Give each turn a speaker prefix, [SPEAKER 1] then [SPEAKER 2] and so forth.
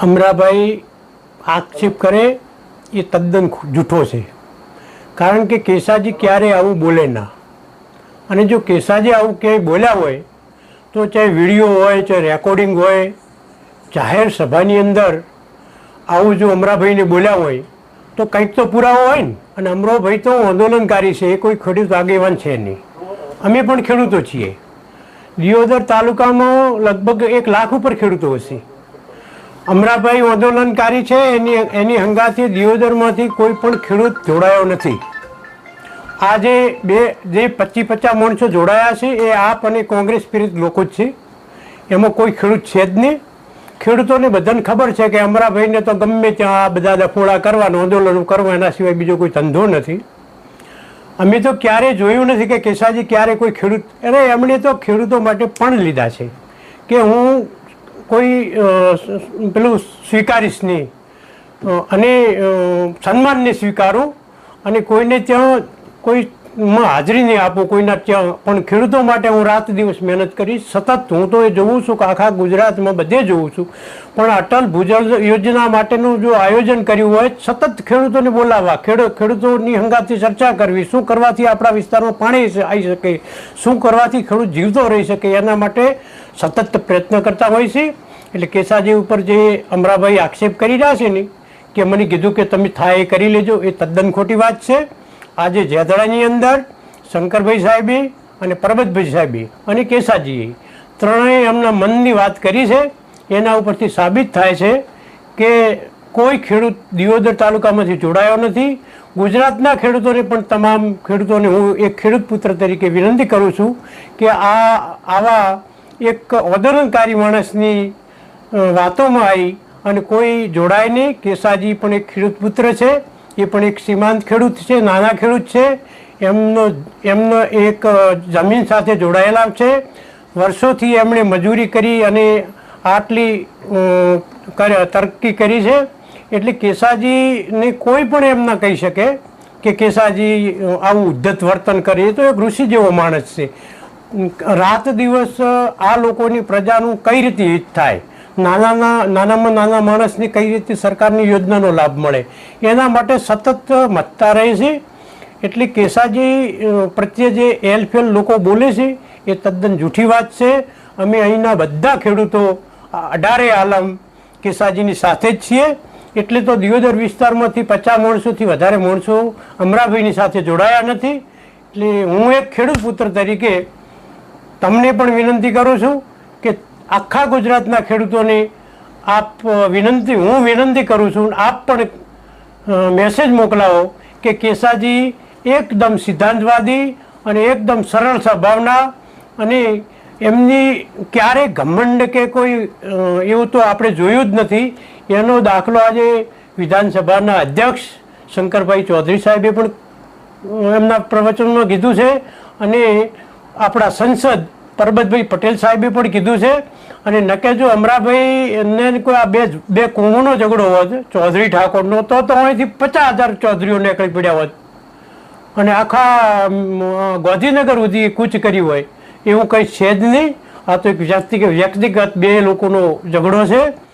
[SPEAKER 1] અમરાભાઈ આક્ષેપ કરે એ તદ્દન જૂઠો છે, કારણ કે કેસાજી ક્યારેય આવું બોલે ના. અને જો કેસાજી આવું ક્યાંય બોલ્યા હોય તો ચાહે વિડીયો હોય, ચાહે રેકોર્ડિંગ હોય, જાહેર સભાની અંદર આવું જો અમરાભાઈને બોલ્યા હોય તો કંઈક તો પુરાવો હોય ને. અને અમરાભાઈ તો આંદોલનકારી છે, એ કોઈ ખેડૂત આગેવાન છે નહીં. અમે પણ ખેડૂતો છીએ. દિયોદર તાલુકામાં લગભગ 1 લાખ ઉપર ખેડૂતો હશે. અમરાભાઈ આંદોલનકારી છે, એની હંગાથી દિયોદરમાંથી કોઈ પણ ખેડૂત જોડાયો નથી. આ જે 25-50 માણસો જોડાયા છે એ આપ અને કોંગ્રેસ પીડિત લોકો જ છે, એમાં કોઈ ખેડૂત છે જ નહીં. ખેડૂતોને બધાને ખબર છે કે અમરાભાઈને તો ગમે ત્યાં આ બધા દફોડા કરવાનો, આંદોલનો કરવા, એના સિવાય બીજો કોઈ ધંધો નથી. અમે તો ક્યારેય જોયું નથી કે કેસાજી ક્યારે કોઈ ખેડૂત, અરે એમણે તો ખેડૂતો માટે પણ લીધા છે કે હું કોઈ પેલું સ્વીકારીશ નહીં અને સન્માનને સ્વીકારું અને કોઈને ત્યાં કોઈ હાજરી નહીં આપું કોઈના ત્યાં, પણ ખેડૂતો માટે હું રાત દિવસ મહેનત કરીશ. સતત હું તો એ જોઉં છું કે આખા ગુજરાતમાં બધે જોઉં છું, પણ અટલ ભૂજલ યોજના માટેનું જો આયોજન કર્યું હોય, સતત ખેડૂતોને બોલાવવા, ખેડૂતોની હંગાથી ચર્ચા કરવી, શું કરવાથી આપણા વિસ્તારમાં પાણી આવી શકે, શું કરવાથી ખેડૂત જીવતો રહી શકે, એના માટે સતત પ્રયત્ન કરતા હોય છે. એટલે કેસાજી ઉપર જે અમરાભાઈ આક્ષેપ કરી રહ્યા છે ને કે મને કીધું કે તમે થાય એ કરી લેજો, એ તદ્દન ખોટી વાત છે. આજે જેધડાની અંદર શંકરભાઈ સાહેબે અને પરબતભાઈ સાહેબે અને કેસાજીએ ત્રણેય એમના મનની વાત કરી છે. એના ઉપરથી સાબિત થાય છે કે કોઈ ખેડૂત દિયોદર તાલુકામાંથી જોડાયો નથી. ગુજરાતના ખેડૂતોને પણ, તમામ ખેડૂતોને હું એક ખેડૂત પુત્ર તરીકે વિનંતી કરું છું કે આવા એક આંદોલનકારી માણસની વાતોમાં આવી અને કોઈ જોડાય નહીં. કેસાજી પણ એક ખેડૂત પુત્ર છે, એ પણ એક સીમાંત ખેડૂત છે, નાના ખેડૂત છે. એમનો એક જમીન સાથે જોડાયેલા છે. વર્ષોથી એમણે મજૂરી કરી અને આટલી તરક્કી કરી છે. એટલે કેસાજીને કોઈ પણ એમ ના કહી શકે કે કેસાજી આવું ઉદ્ધત વર્તન કરે. તો એક ઋષિ જેવો માણસ છે. રાત દિવસ આ લોકોની પ્રજાનું કઈ રીતે હિત થાય, નાનામાં નાના માણસને કઈ રીતે સરકારની યોજનાનો લાભ મળે, એના માટે સતત મથતા રહે છે. એટલે કેસાજી પ્રત્યે જે એલફેલ લોકો બોલે છે એ તદ્દન જૂઠી વાત છે. અમે અહીંના બધા ખેડૂતો 18 આલમ કેસાજીની સાથે જ છીએ. એટલે તો દિયોદર વિસ્તારમાંથી 50 માણસોથી વધારે માણસો અમરાભાઈની સાથે જોડાયા નથી. એટલે હું એક ખેડૂત પુત્ર તરીકે તમને પણ વિનંતી કરું છું કે આખા ગુજરાતના ખેડૂતોને હું વિનંતી કરું છું, આપ પણ મેસેજ મોકલાવો કે કેસાજી એકદમ સિદ્ધાંતવાદી અને એકદમ સરળ સ્વભાવના, અને એમની ક્યારેય ઘમંડ કે કોઈ એવું તો આપણે જોયું જ નથી. એનો દાખલો આજે વિધાનસભાના અધ્યક્ષ શંકરભાઈ ચૌધરી સાહેબે પણ એમના પ્રવચનમાં કીધું છે, અને આપણા સંસદ પરબતભાઈ પટેલ સાહેબે પણ કીધું છે. અને નકે જો અમરાભાઈને કોઈ આ બે કુંવોનો ઝઘડો હોત ચૌધરી ઠાકોરનો, તો અહીંથી 50,000 ચૌધરીઓ નીકળી પડ્યા હોત અને આખા ગાંધીનગર સુધી કૂચ કરી હોય. એવું કંઈ છે જ નહીં. આ તો એક વ્યક્તિગત બે લોકોનો ઝઘડો છે.